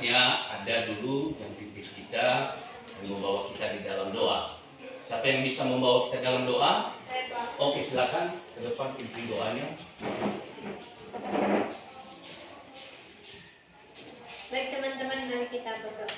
sebaiknya ada dulu yang pimpin kita yang membawa kita di dalam doa. Siapa yang bisa membawa kita dalam doa? Saya, Pak. Oke, silakan ke depan pimpin doanya. Baik teman-teman, mari kita berdoa.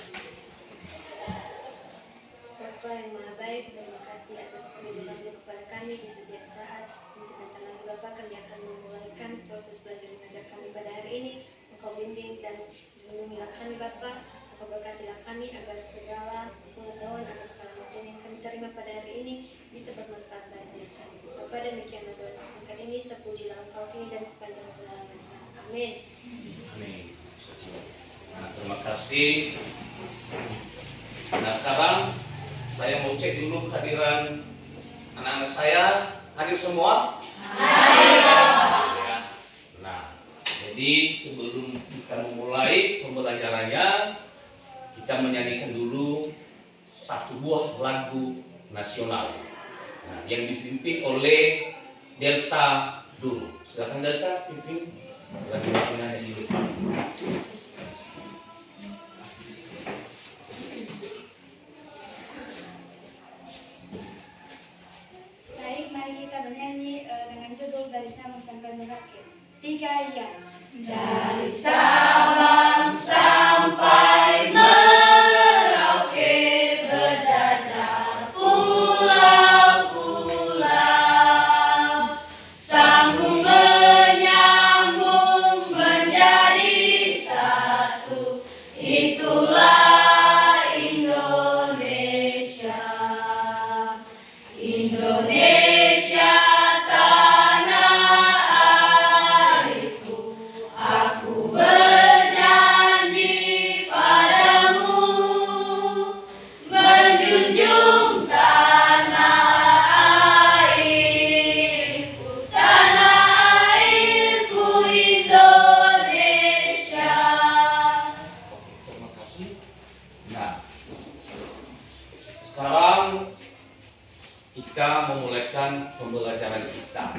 Bapa yang Maha Baik, terima kasih atas perlindungan-Mu kepada kami di setiap saat. Dan sebentar lagi Bapa, kami akan memulaikan proses belajar mengajar kami pada hari ini. Engkau bimbing dan lindungilah kami Bapa. Engkau berkatilah kami agar segala pengetahuan akan segala materi yang kami terima pada hari ini bisa bermanfaat bagi kami. Bapa, demikianlah doa sesingkat ini. Terpujilah Engkau kini dan sepanjang segala masa. Amin. Amin. Nah, terima kasih. Nah, sekarang saya mau cek dulu kehadiran anak-anak saya. Hadir semua? Hadir. Ya. Nah, jadi sebelum kita memulai pembelajarannya, kita menyanyikan dulu satu buah lagu nasional. Nah, yang dipimpin oleh Delta dulu. Silakan Delta pimpin lagu nasionalnya di depan. Baik, mari kita bernyanyi dengan judul Dari Sabang Sampai Merauke. 3 ya. Dari Sabang sampai Merauke, berjajah pulau-pulau, sambung menyambung menjadi satu, itulah Indonesia. Indonesia tanah airku, aku berjanji padamu, menjunjung tanah airku Indonesia. Terima kasih. Nah, sekarang kita memulaikan pembelajaran kita.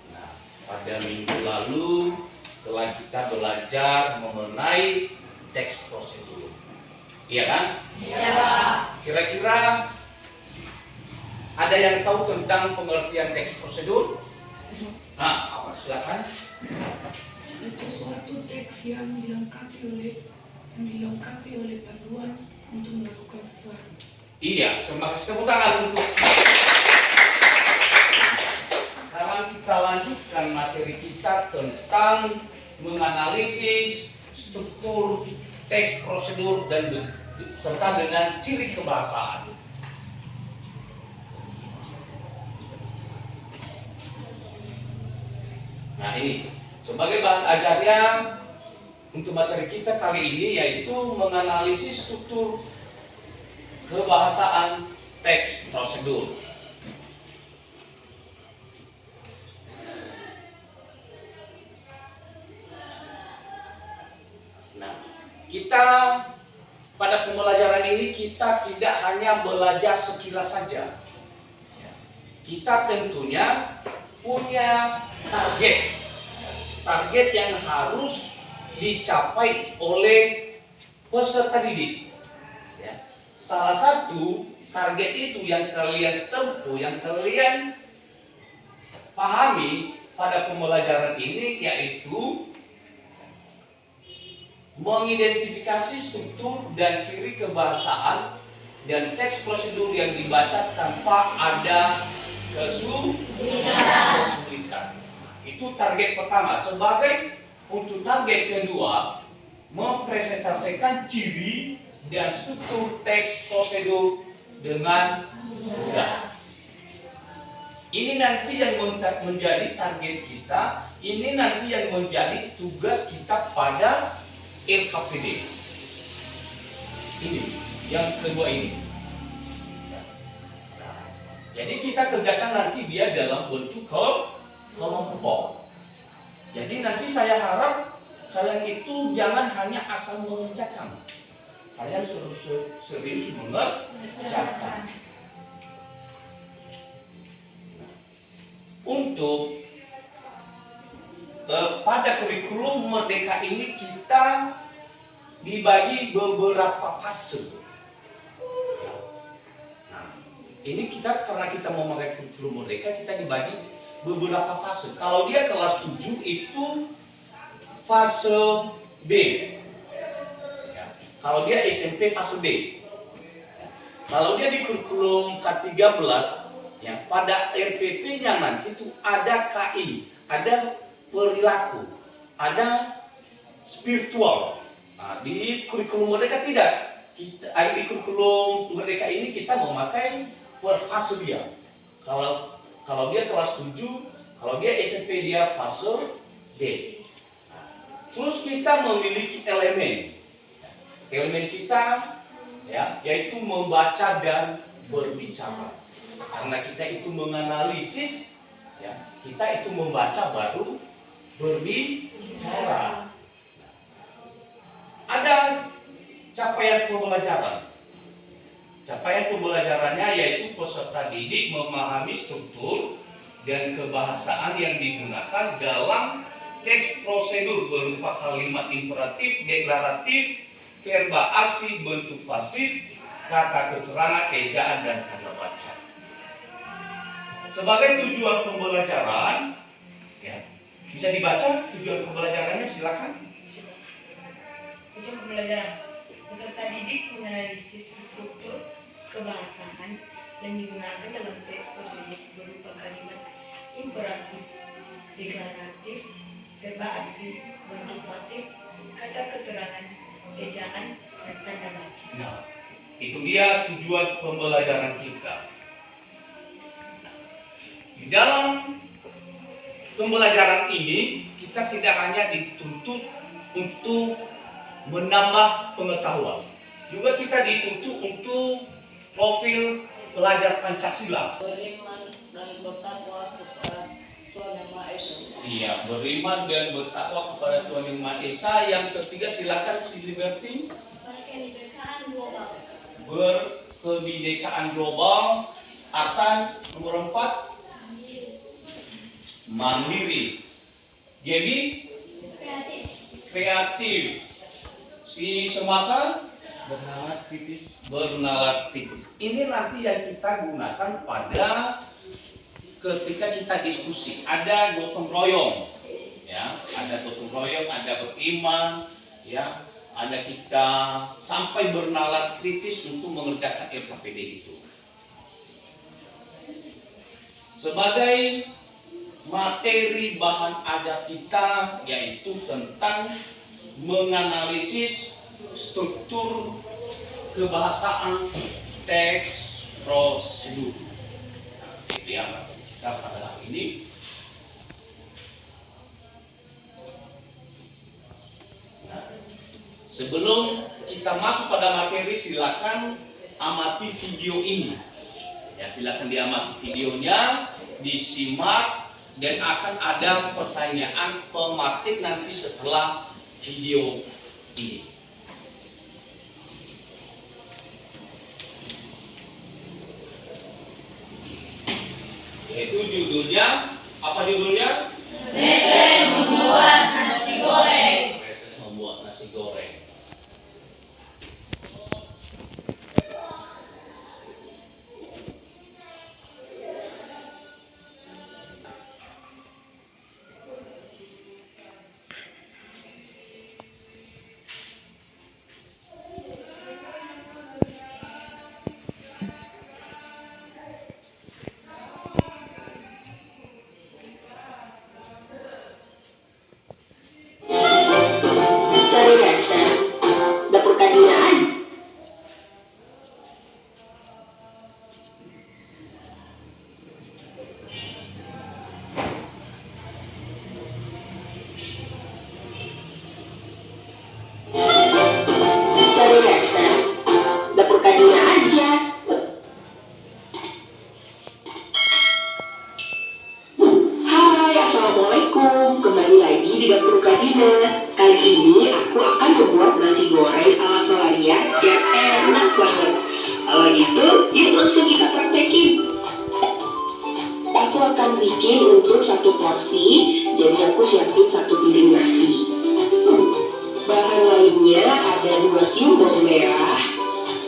Nah, pada minggu lalu telah kita belajar mengenai teks prosedur. Iya kan? Ya, Pak. Kira-kira ada yang tahu tentang pengertian teks prosedur? Nah, apa silakan? Itu suatu teks yang dilengkapi oleh panduan untuk melakukan sesuatu. Iya, terima kasih. Tepuk tangan untuk. Sekarang kita lanjutkan materi kita tentang menganalisis struktur teks prosedur dan serta dengan ciri kebahasaan. Nah, ini sebagai bahan ajarnya untuk materi kita kali ini yaitu menganalisis struktur kebahasaan teks prosedur. Nah, kita pada pembelajaran ini kita tidak hanya belajar sekilas saja. Kita tentunya punya target yang harus dicapai oleh peserta didik. Salah satu target itu yang kalian tempuh, yang kalian pahami pada pembelajaran ini yaitu mengidentifikasi struktur dan ciri kebahasaan dan teks prosedur yang dibaca tanpa ada kesulitan. Itu target pertama. Sebagai untuk target kedua, mempresentasikan ciri dan struktur teks prosedur dengan mudah. Ini nanti yang menjadi target kita, ini nanti yang menjadi tugas kita pada LKPD. Ini yang kedua ini. Jadi kita kerjakan nanti dia dalam bentuk kelompok. Jadi nanti saya harap kalian itu jangan hanya asal mengerjakan. Kalian serius mengerjakan. Untuk pada kurikulum Merdeka ini kita dibagi beberapa fase. Nah, ini karena kita mau memakai kurikulum Merdeka, kita dibagi beberapa fase. Kalau dia kelas 7 itu fase B. Ya. Kalau dia SMP fase B. Ya. Kalau dia di kurikulum K13, ya, pada RPP-nya nanti itu ada KI, ada perilaku, ada spiritual. Nah, di kurikulum Merdeka tidak. Di kurikulum Merdeka ini kita memakai per fase dia. Kalau dia kelas 7, kalau dia SMP dia fase D. Terus kita memiliki elemen. Elemen kita ya, yaitu membaca dan berbicara. Karena kita itu menganalisis, ya, kita itu membaca baru berbicara. Ada capaian pembelajaran. Capaian pembelajarannya yaitu peserta didik memahami struktur dan kebahasaan yang digunakan dalam teks prosedur berupa kalimat imperatif, deklaratif, verba aksi, bentuk pasif, kata keterangan, ejaan, dan tanda baca. Sebagai tujuan pembelajaran, ya, bisa dibaca tujuan pembelajarannya, silakan. Tujuan pembelajaran, peserta didik menganalisis struktur kebahasaan yang digunakan dalam teks prosedur berupa kalimat imperatif, deklaratif, verba aksi, bentuk pasif, kata keterangan, ejaan, dan tanda baca. Nah, itu dia tujuan pembelajaran kita. Di dalam pembelajaran ini kita tidak hanya dituntut untuk menambah pengetahuan, juga kita dituntut untuk profil pelajar Pancasila. Beriman dan bertakwa kepada Tuhan Yang Maha Esa. Iya, beriman dan bertakwa kepada Tuhan Yang Maha Esa. Yang ketiga, silakan Si Liberty. Berkebinekaan global. Berkebinekaan global. Akan nomor 4, mandiri. Jadi Kreatif. kreatif. Si Semasa Bernalar kritis. bernalar kritis. Ini nanti yang kita gunakan pada ketika kita diskusi. Ada gotong royong, ya, ada gotong royong, ada beriman, ya, ada kita sampai bernalar kritis untuk mengerjakan LKPD itu. Sebagai materi bahan ajar kita yaitu tentang menganalisis struktur kebahasaan teks prosedur. Nah, itu yang kita pada hari ini. Nah, sebelum kita masuk pada materi, silakan amati video ini. Ya, silakan diamati videonya, disimak, dan akan ada pertanyaan pematik nanti setelah video ini. Yaitu judulnya, apa judulnya? Proses membuat nasi goreng. Proses membuat nasi goreng. Cari rasa dapur kadinaan. Cari rasa dapur kadina aja. Hai, assalamualaikum. Kembali lagi di dapur Kadina. Kali ini aku akan membuat nasi goreng ala Solaria yang enak banget. Kalau gitu, yuk langsung kita praktekin. Aku akan bikin untuk 1 porsi, jadi aku siapin 1 piring nasi. Bahan lain Toppingnya ada 2 simbol merah,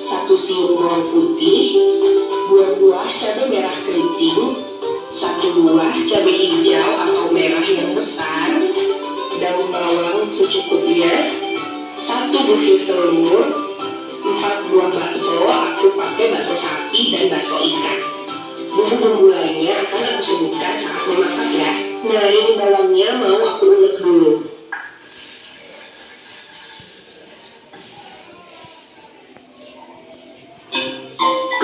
1 simbol putih, 2 buah cabai merah keriting, 1 buah cabai hijau atau merah yang besar, daun bawang secukupnya, 1 butir telur, 4 buah bakso. Aku pakai bakso sapi dan bakso ikan. Bumbu-bumbu lainnya akan aku sebutkan saat memasak ya. Nah, ini bawangnya mau aku ulek dulu.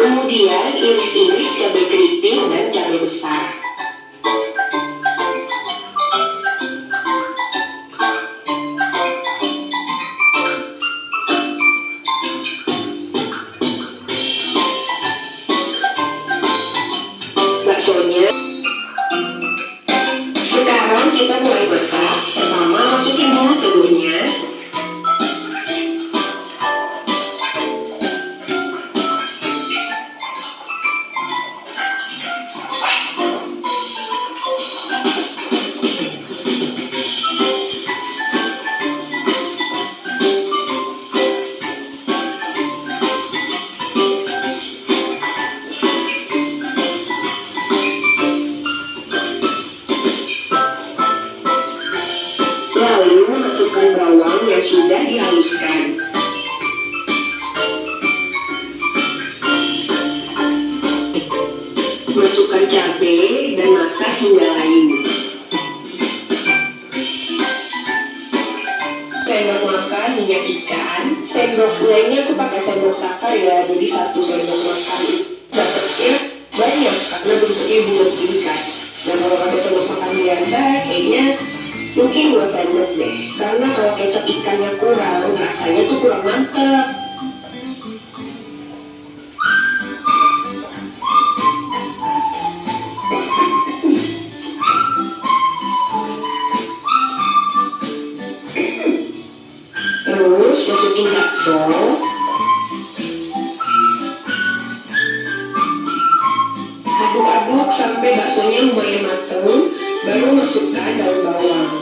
Kemudian iris-iris cabai keriting dan cabai besar. Baksonya. Sekarang kita mulai masak. Pertama masukin dulu telurnya. Lalu masukkan bawang yang sudah dihaluskan. Masukkan cabai dan masak hingga layu. Sendok makan minyak ikan. Sendoknya ini aku pakai sendok takar ya, jadi 1 sendok makan. Dapatnya banyak karena bentuknya bulat ikan. Dan kalau pakai sendok makan biasa, kayaknya mungkin 2 sendok deh. Karena kalau kecap ikannya kurang, rasanya tuh kurang mantap. Terus masukin bakso. Aduk-aduk sampai baksonya lumayan mateng, baru masukkan daun bawang.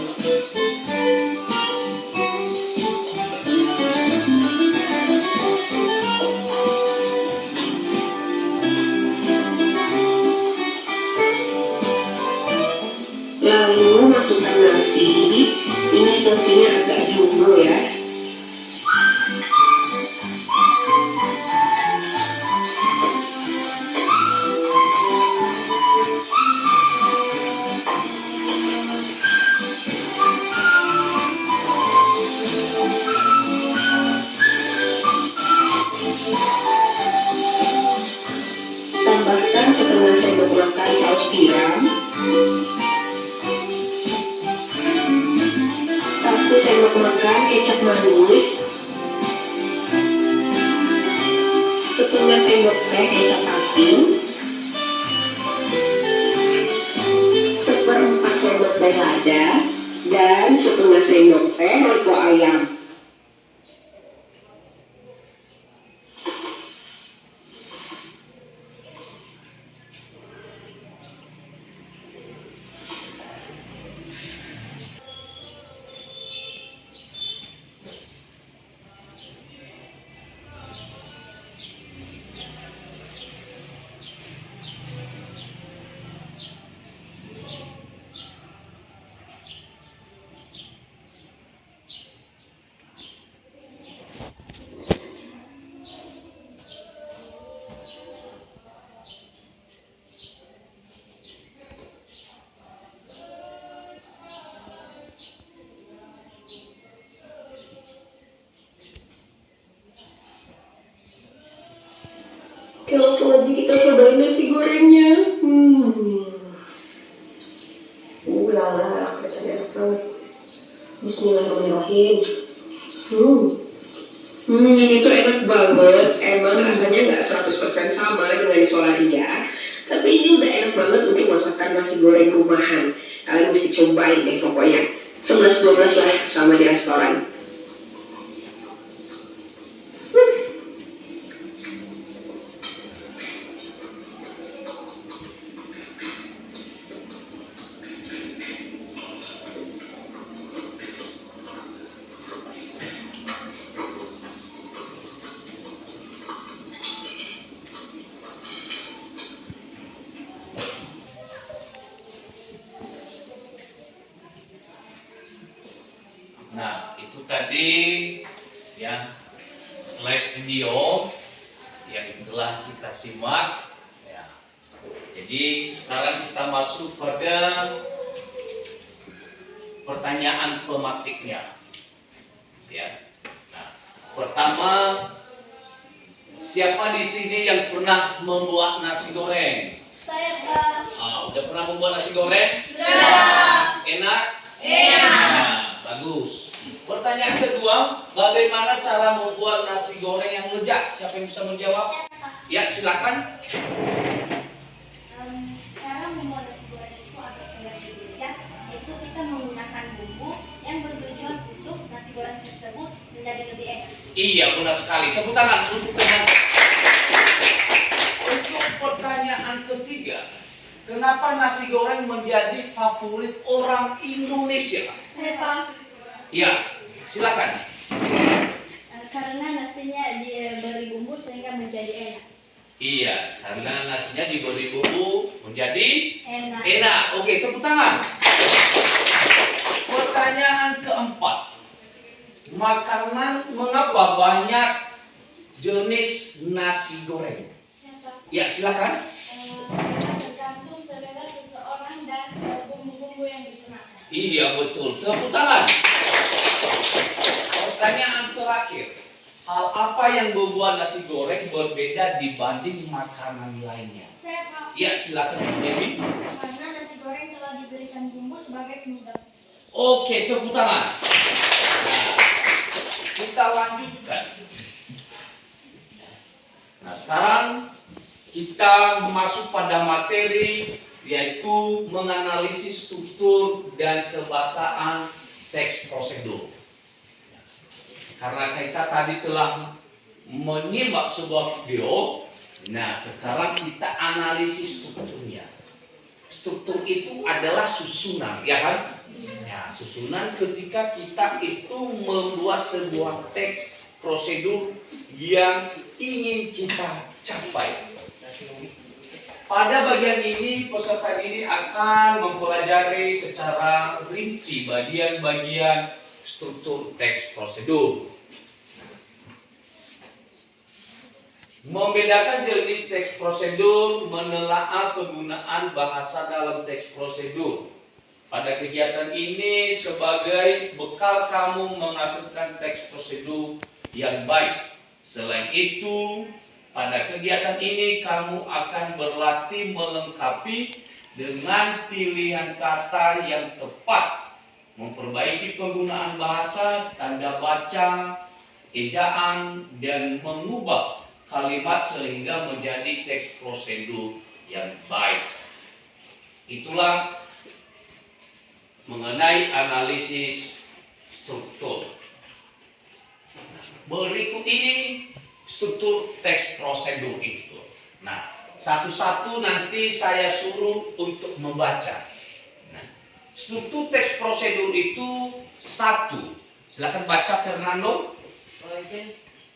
Lalu masukkan nasi. Ini porsinya agak jumbo ya. Tambahkan setengah sendok makan saus tiram, 1 sendok makan kecap manis, setengah sendok teh kecap asin, 1/4 sendok teh lada, dan setengah sendok teh lego ayam. Oke, langsung aja kita cobain nasi gorengnya. Lala, kelihatannya enak banget. Bismillahirrahmanirrahim. Ini tuh enak banget. Emang rasanya nggak 100% sama dengan Solaria, tapi ini udah enak banget untuk masakan nasi goreng rumahan. Kalian mesti cobain deh pokoknya. 11-12 lah sama di restoran. tadi ya slide video yang telah kita simak ya. Jadi sekarang kita masuk pada pertanyaan pematiknya ya. Nah, pertama, siapa di sini yang pernah membuat nasi goreng? Saya Pak. Udah pernah membuat nasi goreng? Sudah. Enak? Enak. Nah, bagus. Pertanyaan kedua, bagaimana cara membuat nasi goreng yang lezat? Siapa yang bisa menjawab? Ya, silakan. Cara membuat nasi goreng itu agar lebih lezat, yaitu kita menggunakan bumbu yang bertujuan untuk nasi goreng tersebut menjadi lebih enak. Iya, benar sekali. Tepuk tangan untuk teman. Untuk pertanyaan ketiga, kenapa nasi goreng menjadi favorit orang Indonesia? Saya Pak. Ya, silakan. Karena nasinya diberi bumbu sehingga menjadi enak. Iya, karena nasinya diberi bumbu menjadi Enak. enak. Oke, tepuk tangan. Pertanyaan keempat, mengapa banyak jenis nasi goreng? Siapa? Ya, silakan. Karena tergantung selera seseorang dan bumbu-bumbu yang digunakan. Iya, betul. Tepuk tangan. Pertanyaan terakhir, hal apa yang membuat nasi goreng berbeda dibanding makanan lainnya? Saya Pak. Ya, silakan Dewi. Karena nasi goreng telah diberikan bumbu sebagai penyedap. Oke, tepuk tangan. Nah, kita lanjutkan. Nah, sekarang kita masuk pada materi, yaitu menganalisis struktur dan kebahasaan teks prosedur. Karena kita tadi telah menyimak sebuah video, nah sekarang kita analisis strukturnya. Struktur itu adalah susunan, ya kan? Ya, susunan ketika kita itu membuat sebuah teks prosedur yang ingin kita capai. Pada bagian ini, peserta didik akan mempelajari secara rinci bagian-bagian struktur teks prosedur. Membedakan jenis teks prosedur, menelaah penggunaan bahasa dalam teks prosedur. Pada kegiatan ini sebagai bekal kamu menghasilkan teks prosedur yang baik. Selain itu, pada kegiatan ini kamu akan berlatih melengkapi dengan pilihan kata yang tepat, memperbaiki penggunaan bahasa, tanda baca, ejaan, dan mengubah kalimat sehingga menjadi teks prosedur yang baik. Itulah mengenai analisis struktur. Berikut ini struktur teks prosedur itu. Nah, satu-satu nanti saya suruh untuk membaca. Nah, struktur teks prosedur itu satu. Silakan baca Fernando. Bagian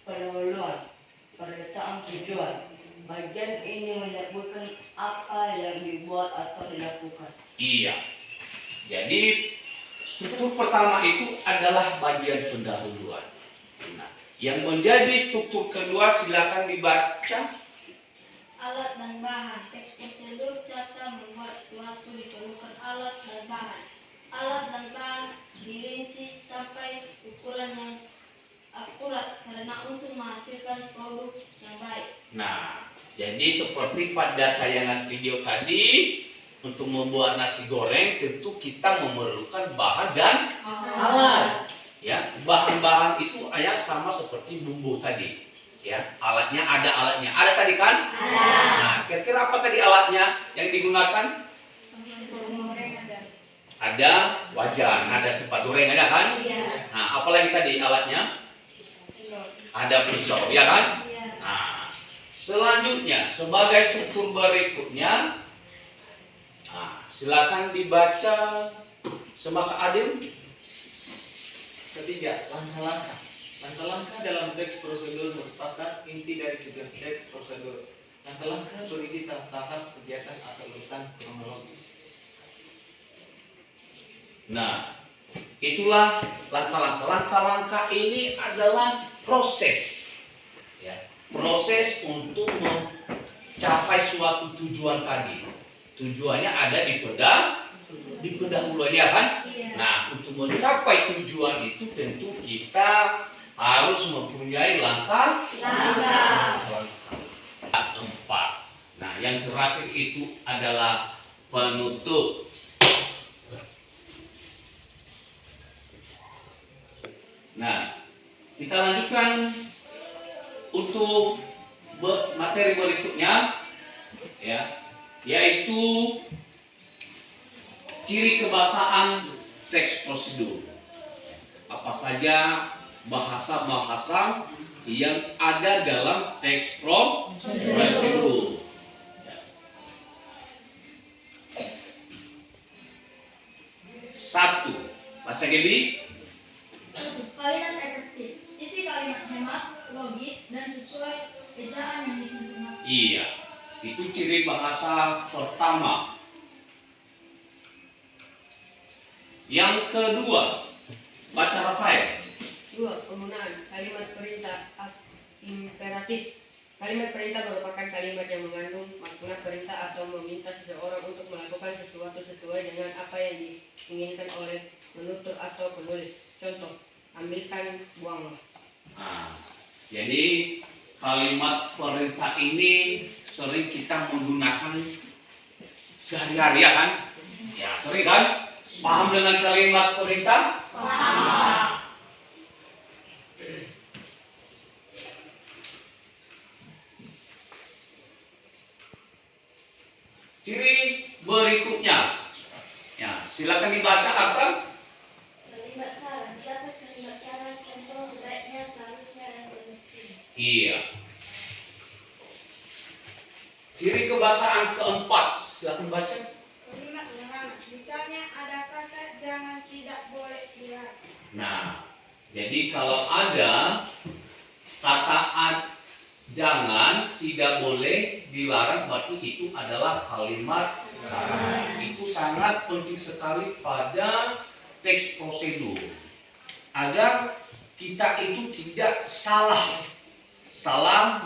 pendahuluan, pernyataan tujuan. Bagian ini menyebutkan apa yang dibuat atau dilakukan. Iya. Jadi struktur pertama itu adalah bagian pendahuluan. Nah, yang menjadi struktur kedua silakan dibaca. Alat dan bahan. Teks prosedur cara membuat sesuatu diperlukan alat dan bahan. Alat dan bahan dirinci sampai ukuran yang akurat karena untuk menghasilkan produk yang baik. Nah, jadi seperti pada tayangan video tadi, untuk membuat nasi goreng tentu kita memerlukan bahan dan alat. Ya, bahan-bahan itu yang sama seperti bumbu tadi. Ya, alatnya ada alatnya. Ada tadi kan? Ada. Nah, kira-kira apa tadi alatnya yang digunakan? Ada wajan, ada tempat goreng, ada kan? Iya. Nah, apalagi tadi alatnya? Ada pisau, ya kan? Iya. Nah, selanjutnya sebagai struktur berikutnya, silakan dibaca semasa adil. Ketiga, langkah-langkah. Langkah-langkah dalam teks prosedur merupakan inti dari tujuan teks prosedur. Langkah-langkah berisi tahap kegiatan atau urutan kronologis. Nah, Itulah langkah-langkah. Langkah-langkah ini adalah proses, ya, proses untuk mencapai suatu tujuan tadi. Tujuannya ada di pendahuluannya kan. Iya. Nah, untuk mencapai tujuan itu tentu kita harus mempunyai langkah. Empat. Nah, yang terakhir itu adalah penutup. Nah, kita lanjutkan untuk materi berikutnya, ya, yaitu ciri kebahasaan teks prosedur. Apa saja bahasa-bahasa yang ada dalam teks prosedur. Satu, baca Gaby. Kalimat efektif. Isi kalimat hemat, logis, dan sesuai ejaan yang disempurnakan. Iya, itu ciri bahasa pertama. Yang kedua, baca Rafael. 2. Penggunaan kalimat perintah imperatif. Kalimat perintah merupakan kalimat yang mengandung makna perintah atau meminta seseorang untuk melakukan sesuatu sesuai dengan apa yang diinginkan oleh penutur atau penulis. Contoh, ambilkan, buanglah. Nah, jadi kalimat perintah ini sering kita menggunakan sehari-hari, ya kan? Ya, sering kan? Paham dengan kalimat perintah? Paham. Ciri berikutnya, ya, silakan dibaca apa? Kalimat saran. Dapat kalimat saran contoh sebaiknya, seharusnya, dan semestinya. Iya. Ciri kebahasaan keempat, silakan baca. Kalimat larangan. Misalnya ada kata jangan, tidak, boleh, dilarang. Nah, jadi kalau ada kata jangan, tidak boleh, dilarang, berarti itu adalah kalimat larangan. Itu sangat penting sekali pada teks prosedur agar kita itu tidak salah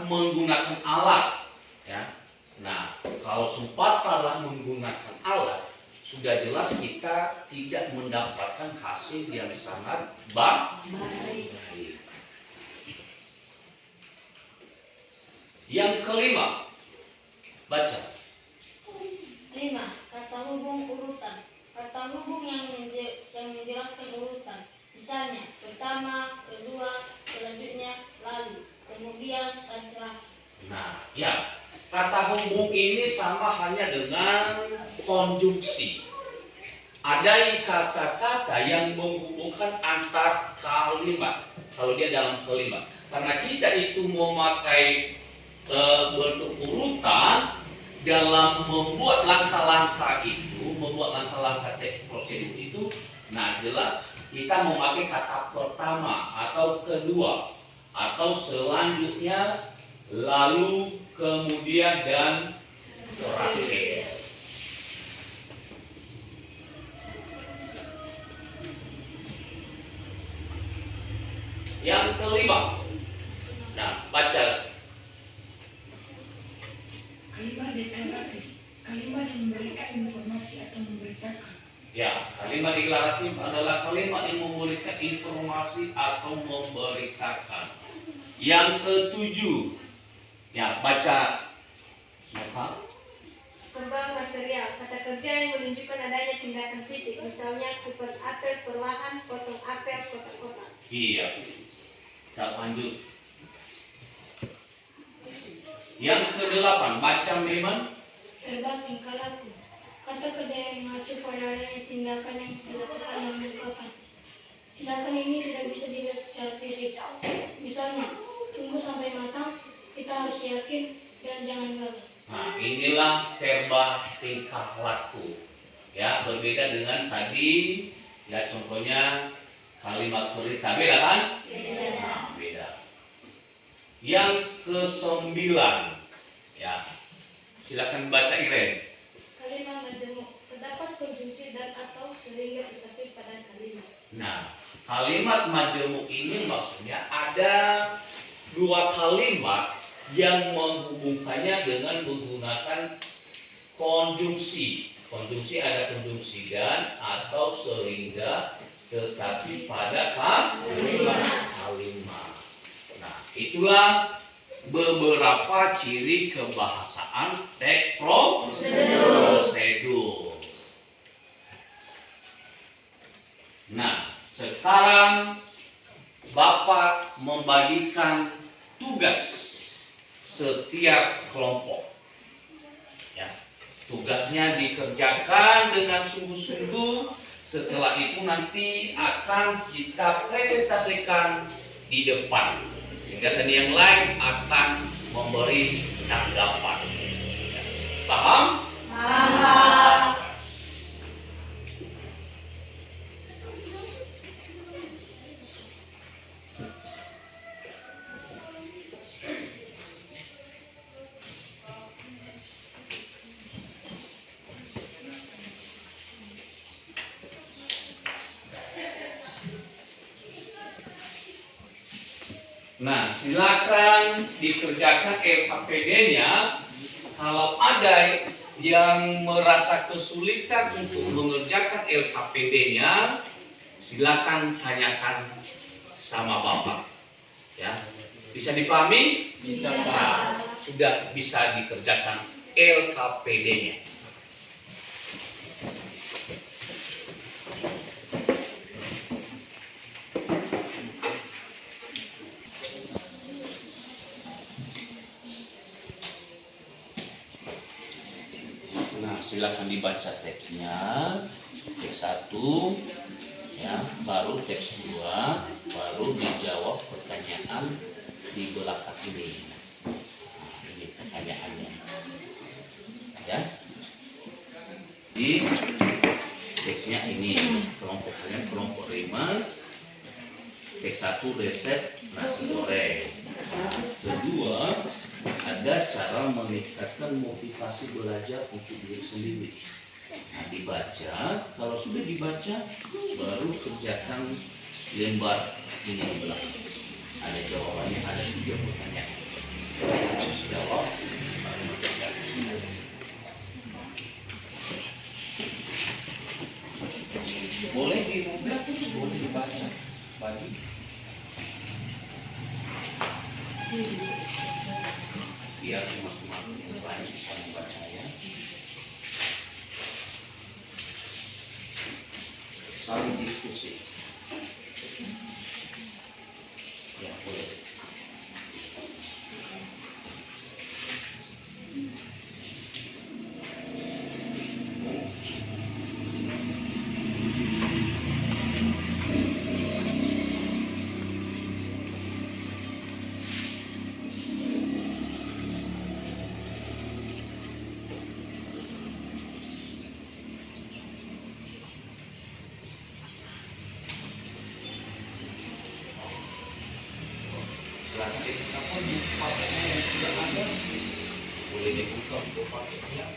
menggunakan alat, ya. Nah, kalau sempat salah menggunakan alat, sudah jelas kita tidak mendapatkan hasil yang sangat baik. Yang kelima, baca. 5. Kata hubung urutan. Kata hubung yang menjelaskan urutan. Misalnya, pertama, kedua, selanjutnya, lalu, kemudian, dan terakhir. Nah, ya, kata hubung ini sama hanya dengan konjungsi. Ada kata-kata yang menghubungkan antar kalimat. Kalau dia dalam kalimat, karena kita itu memakai bentuk urutan dalam membuat langkah-langkah teks prosedur itu. Nah, jelas kita memakai kata pertama atau kedua atau selanjutnya, lalu, kemudian, dan terakhir. Yang kelima, nah, baca. Kalimat deklaratif. Kalimat yang memberikan informasi atau memberitakan. Ya, kalimat deklaratif adalah kalimat yang memberikan informasi atau memberitakan. Yang ketujuh, ya, baca. Siapa? Kembang material. Kata kerja yang menunjukkan adanya tindakan fisik. Misalnya kupas apel perlahan, potong apel kotak-kotak. Iya. Kita lanjut. Yang kedelapan, baca Meman. Verba tingkah laku. Kata kerja yang mengacu pada adanya tindakan yang dilakukan dan mengungkapkan. Tindakan ini tidak bisa dilihat secara fisik. Misalnya, tunggu sampai matang, kita harus yakin dan jangan gagal. Nah, inilah verba tingkah laku. Ya, berbeda dengan tadi. Ya, contohnya kalimat perintah, beda kan? Nah, beda. Yang kesembilan, ya, silakan baca Iren. Kalimat majemuk. Terdapat konjungsi dan atau sehingga tetapi pada kalimat. Nah, kalimat majemuk ini maksudnya ada dua kalimat yang menghubungkannya dengan menggunakan konjungsi. Konjungsi ada konjungsi dan atau sehingga, tetapi pada kalimat. Nah, itulah beberapa ciri kebahasaan teks prosedur. Nah, sekarang Bapak membagikan tugas setiap kelompok. Ya, tugasnya dikerjakan dengan sungguh-sungguh. Setelah itu nanti akan kita presentasikan di depan. Sehingga yang lain akan memberi tanggapan. Paham? Paham. Nah, silakan dikerjakan LKPD-nya. Kalau ada yang merasa kesulitan untuk mengerjakan LKPD-nya, silakan tanyakan sama Bapak. Ya, bisa dipahami? Bisa, Pak. Sudah bisa dikerjakan LKPD-nya. Nah, silakan dibaca teksnya, teks 1, ya, baru teks 2, baru dijawab pertanyaan di belakang ini. Nah, ini pertanyaannya, ya. Di teksnya ini kelompok kalian kelompok 5, teks 1 resep nasi goreng. Nah, kedua, ada cara meningkatkan motivasi belajar untuk diri sendiri. Nah, dibaca, kalau sudah dibaca, baru kerjakan lembar ini di belakang. Ada jawabannya, ada 3 pertanyaan. Jawab, baru mengerjakan. Boleh dibuka, boleh dibaca. Bagi. Biar teman-teman yang lain bisa membacanya. Saling diskusi. Ya, boleh. Silakan dibuka pun paketnya yang sudah ada, boleh dibuka untuk paketnya.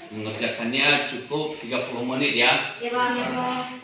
Mengerjakannya cukup 30 menit ya. Ya Pak. Ya, Pak.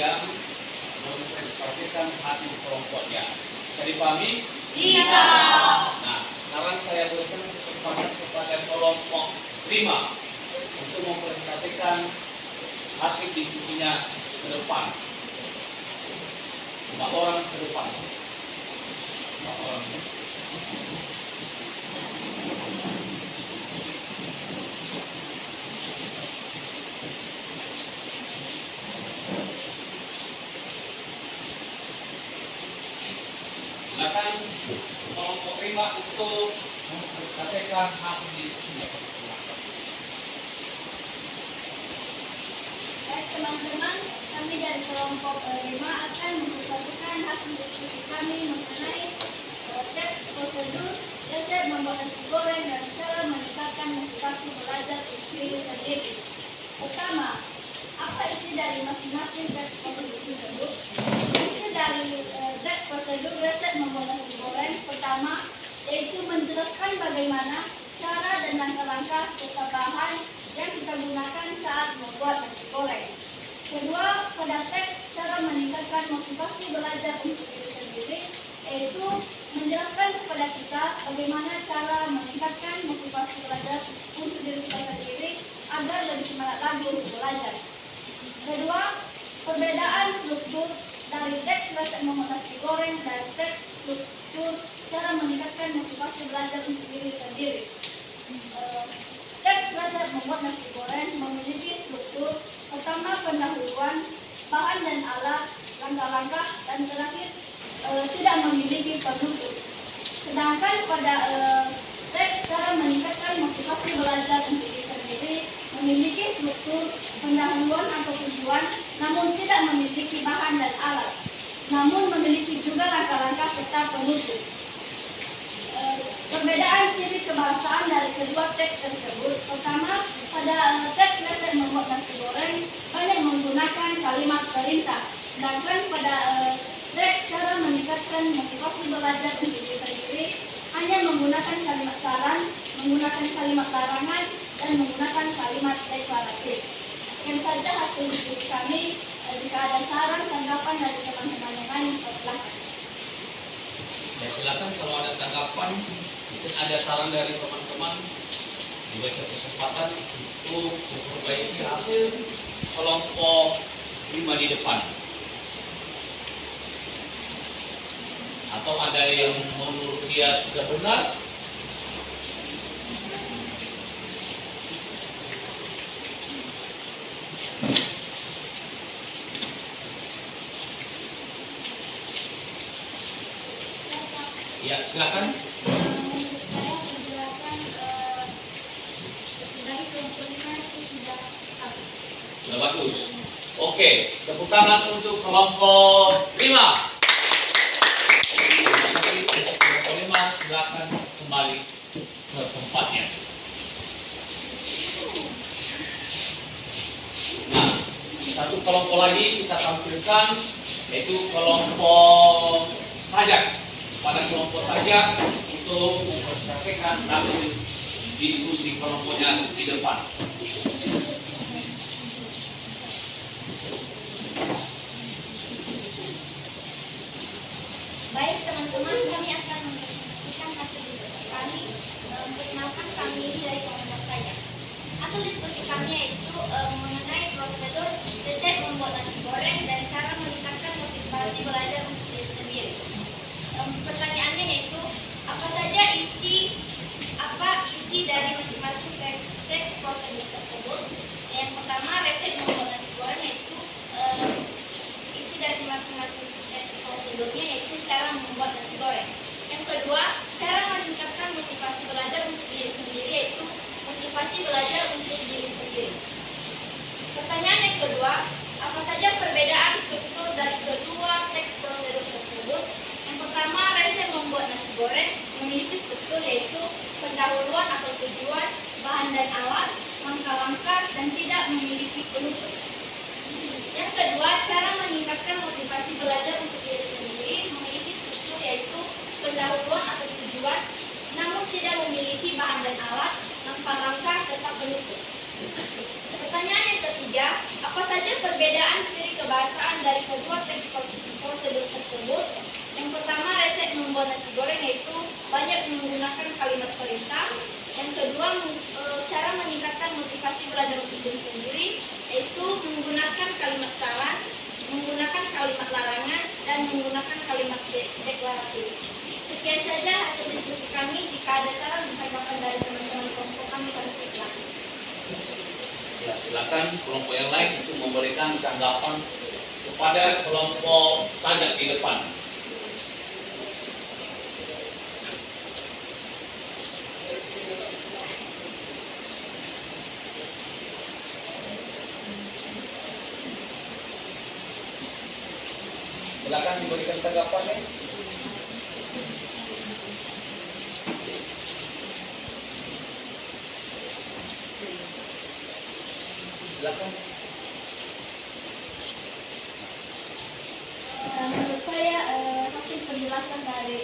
yang mempresentasikan hasil kelompoknya. Bisa dipahami? Bisa. Nah, sekarang saya berikan kesempatan kepada kelompok 5 untuk mempresentasikan hasil diskusinya ke depan. 4 orang ke depan. 4 orang. Silakan kelompok 5 untuk mempresentasikan hasil diskusinya. Baik teman-teman, kami dari kelompok 5 akan mempresentasikan hasil diskusi kami mengenai teks prosedur, resep membuat nasi goreng dan cara meningkatkan motivasi belajar untuk diri sendiri. Pertama, apa isi dari masing-masing teks prosedur tersebut? Isi dari teks prosedur resep membuat nasi goreng pertama yaitu menjelaskan bagaimana cara dan langkah-langkah serta bahan yang kita gunakan saat membuat nasi goreng. Kedua, pada teks cara meningkatkan motivasi belajar untuk diri sendiri, yaitu menjelaskan kepada kita bagaimana cara meningkatkan motivasi belajar untuk diri kita sendiri agar lebih semangat lagi untuk belajar. Kedua, perbedaan struktur dari teks resep membuat nasi goreng dan teks struktur cara meningkatkan motivasi belajar untuk diri sendiri. Teks resep membuat nasi goreng memiliki struktur pertama pendahuluan, bahan dan alat, langkah-langkah, dan terakhir tidak memiliki penutup. Sedangkan pada teks cara meningkatkan motivasi belajar untuk diri sendiri memiliki struktur pendahuluan atau tujuan, namun tidak memiliki bahan dan alat, namun memiliki juga langkah-langkah serta penutup. Perbedaan ciri kebangsaan dari kedua teks tersebut. Pertama, pada teks resep membuat nasi goreng banyak menggunakan kalimat perintah. Sedangkan pada teks cara meningkatkan motivasi belajar untuk diri sendiri hanya menggunakan kalimat saran, menggunakan kalimat larangan, dan menggunakan kalimat deklaratif. Yang saja hasil diskusi kami. Jika ada saran, tanggapan dari teman-teman yang lain, silakan. Ya silakan kalau ada tanggapan, mungkin ada saran dari teman-teman, diberikan kesempatan untuk memperbaiki hasil kelompok 5 di depan. Atau ada yang menurut dia sudah benar, ya silakan. Menurut saya penjelasan dari kelompok 5 itu sudah bagus. Sudah bagus. Oke, tepuk tangan untuk kelompok 5. Kelompok 5 silakan kembali ke tempatnya. Nah, satu kelompok lagi kita tampilkan, yaitu kelompok sajak. Pada kelompok sajak untuk mempresentasikan hasil diskusi kelompoknya di depan. Baik teman-teman, kami akan mempresentasikan hasil diskusi kami. Perkenalkan kami ini dari kelompok sajak. Hasil diskusi kami yaitu mengenai prosedur resep membuat nasi goreng dan cara meningkatkan motivasi belajar untuk diri sendiri. Pertanyaannya yaitu apa saja isi dari masing-masing teks prosedur tersebut. Yang pertama, resep membuat nasi goreng, yaitu isi dari masing-masing teks prosedurnya yaitu cara membuat nasi goreng. Yang kedua, cara meningkatkan motivasi belajar untuk diri sendiri, yaitu motivasi belajar untuk diri sendiri. Pertanyaan yang kedua, apa saja perbedaan struktur dari kedua teks prosedur tersebut? Yang pertama, resep membuat nasi goreng memiliki struktur yaitu pendahuluan atau tujuan, bahan dan alat, langkah-langkah, dan tidak memiliki penutup. Yang kedua, cara meningkatkan motivasi belajar untuk diri sendiri memiliki struktur yaitu pendahuluan atau tujuan, namun tidak memiliki bahan dan alat, langkah-langkah, serta penutup. Pertanyaan yang ketiga, apa saja perbedaan ciri kebahasaan dari kedua teks prosedur tersebut? Yang pertama, resep membuat nasi goreng yaitu banyak menggunakan kalimat perintah. Yang kedua, cara meningkatkan motivasi belajar untuk diri sendiri yaitu menggunakan kalimat saran, menggunakan kalimat larangan, dan menggunakan kalimat deklaratif. Sekian saja hasil diskusi kami. Jika ada saran dan tanggapan dari teman-teman kelompok kami, kami silakan. Ya, silakan kelompok yang lain untuk memberikan tanggapan kepada kelompok sajak di depan. Silakan diberikan tanggapannya. Silakan. Menurut saya hasil penjelasan dari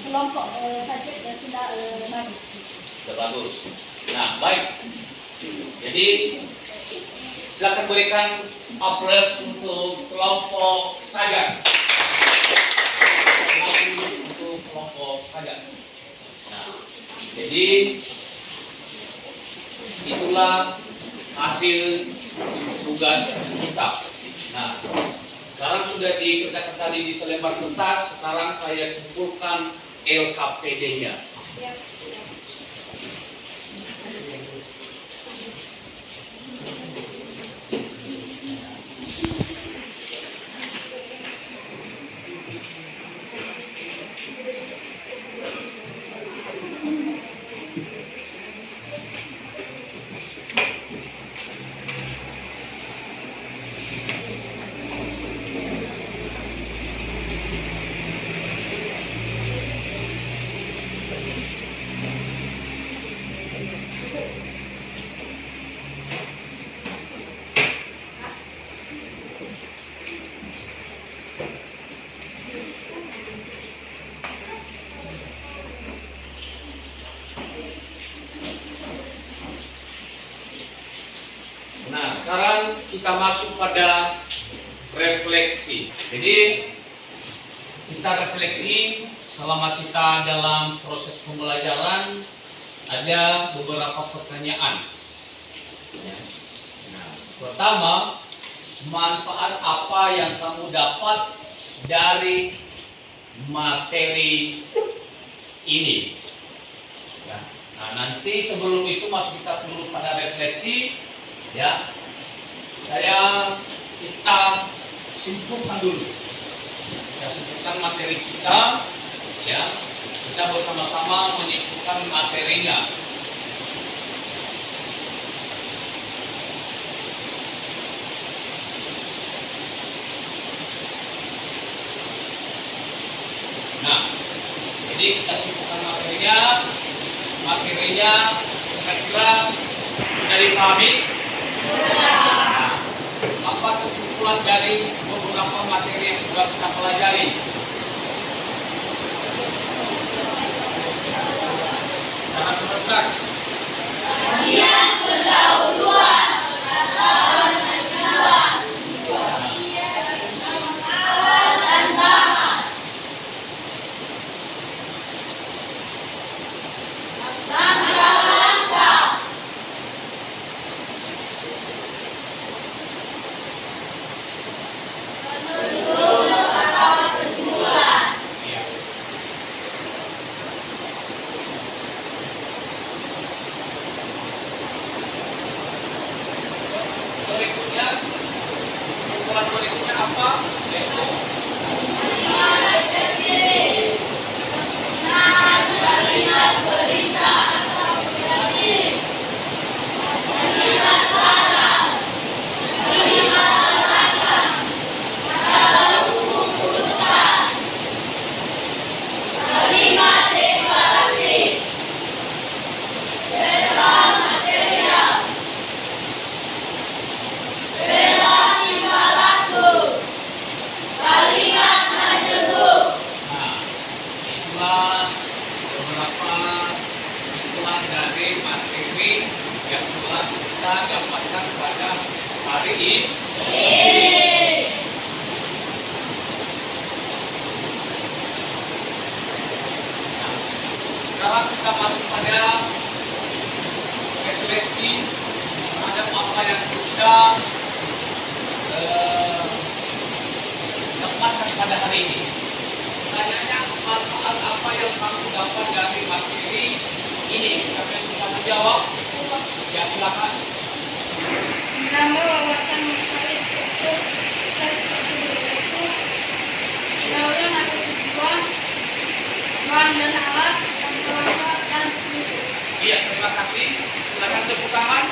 kelompok sajak sudah bagus. Sudah bagus. Nah, baik. Jadi silakan berikan aplaus untuk kelompok sajak. Untuk kelompok sajak. Nah, jadi itulah hasil tugas kita. Nah, sekarang sudah dikerjakan tadi di selembar kertas. Sekarang saya kumpulkan LKPD-nya. kita masuk pada refleksi. Jadi kita refleksi selama kita dalam proses pembelajaran, ada beberapa pertanyaan. Nah, pertama, manfaat apa yang kamu dapat dari materi ini? Ya. Nah, nanti sebelum itu masuk kita dulu pada refleksi, ya. Kita simpulkan dulu. Kita simpulkan materi kita, ya. Kita bersama-sama menyimpulkan materinya. Nah, jadi kita simpulkan materinya. Materinya kira-kira sudah dipahami? Nah, apa kesimpulan dari beberapa materi yang sudah kita pelajari? Sangat sebentar. Kalian pendahuluan pengetahuan menjual awal dan bahas langkah-langkah menuju atau kesimpulan. Ya. Berikutnya, kesimpulan berikutnya apa? Yaitu Kalimat terpilih dengan kalimat perintah atau kreatif, kalimat saran, kalimat arahan, dalam hukum urutan, kalimat deklaratif, verbal material, verbal timbal laku, kalimat menjemput. Nah, itulah beberapa kesimpulan dari materi yang telah kita dapatkan pada hari ini. Nah, sekarang kita masuk pada refleksi terhadap apa yang kita dapatkan pada hari ini. Tanyanya, manfaat apa yang kamu dapat dari materi ini? Siapa yang bisa menjawab? Ya, silakan. Menambah wawasan mengenai struktur dan prosedur itu, pendahuluan atau tujuan, bahan dan alat, langkah dan prinsip. Iya, terima kasih. Silakan tepuk tangan.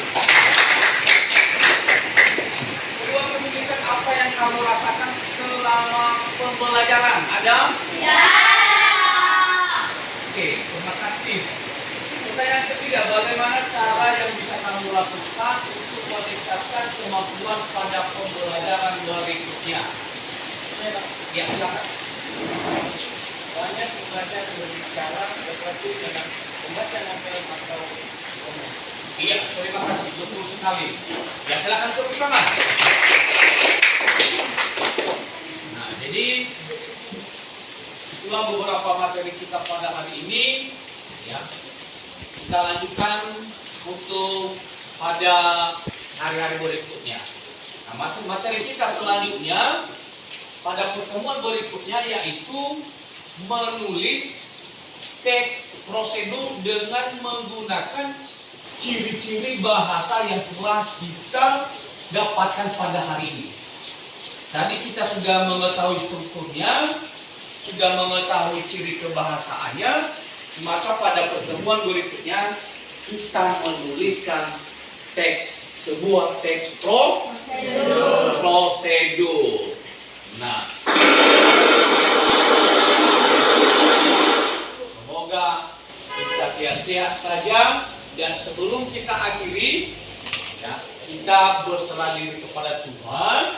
Kedua, kesulitan apa yang kamu rasakan selama pembelajaran? Ada? Ya. Oke, terima kasih. Pertanyaan ketiga, bagaimana cara yang bisa kamu lakukan untuk meningkatkan kemampuan pada pembelajaran berikutnya? Ya, silakan. Banyak belajar berbicara seperti dengan membaca novel atau Iya, terima kasih. Betul sekali. Ya, silakan tepuk tangan. Nah, jadi itulah beberapa materi kita pada hari ini. Ya, kita lanjutkan untuk pada hari-hari berikutnya. Nah, materi kita selanjutnya pada pertemuan berikutnya yaitu menulis teks prosedur dengan menggunakan ciri-ciri bahasa yang telah kita dapatkan pada hari ini. Tadi kita sudah mengetahui strukturnya, sudah mengetahui ciri kebahasaannya, maka pada pertemuan berikutnya kita menuliskan sebuah teks prosedur. Nah, semoga kita sehat-sehat saja. Dan sebelum kita akhiri, ya, kita berserah diri kepada Tuhan.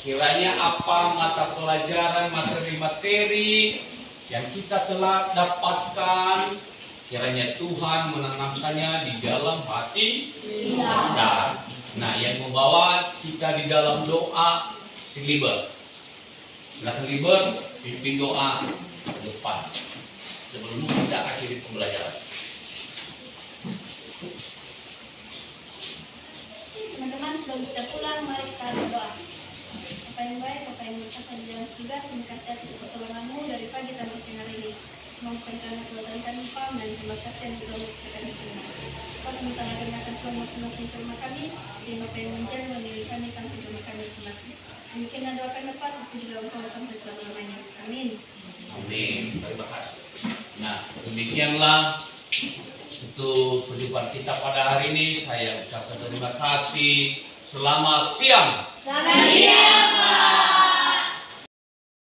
Kiranya apa mata pelajaran, materi-materi yang kita telah dapatkan, kiranya Tuhan menanamkannya di dalam hati kita. Nah, yang membawa kita di dalam doa si Liber. Silakan Liber, pimpin doa ke depan sebelum kita akhiri pembelajaran. Teman-teman, sebelum kita pulang, mari kita berdoa. Bapa yang baik, Bapa yang berkata di dalam surga, terima kasih atas pertolongan-Mu dari pagi sampai siang hari ini. Semoga rencana Tuhan kami paham dan terima kasih yang telah memberikan di sini. Kau sementara dengarkan Tuhan masing-masing rumah kami, sehingga Bapa yang menjadi mendidik kami sampai rumah kami masing-masing. Demikianlah doa kami dapat, aku juga engkau sampai selama-lamanya. Amin. Amin. Terima kasih. Nah, demikianlah untuk perjumpaan kita pada hari ini. Saya ucapkan terima kasih. Selamat siang. Selamat siang.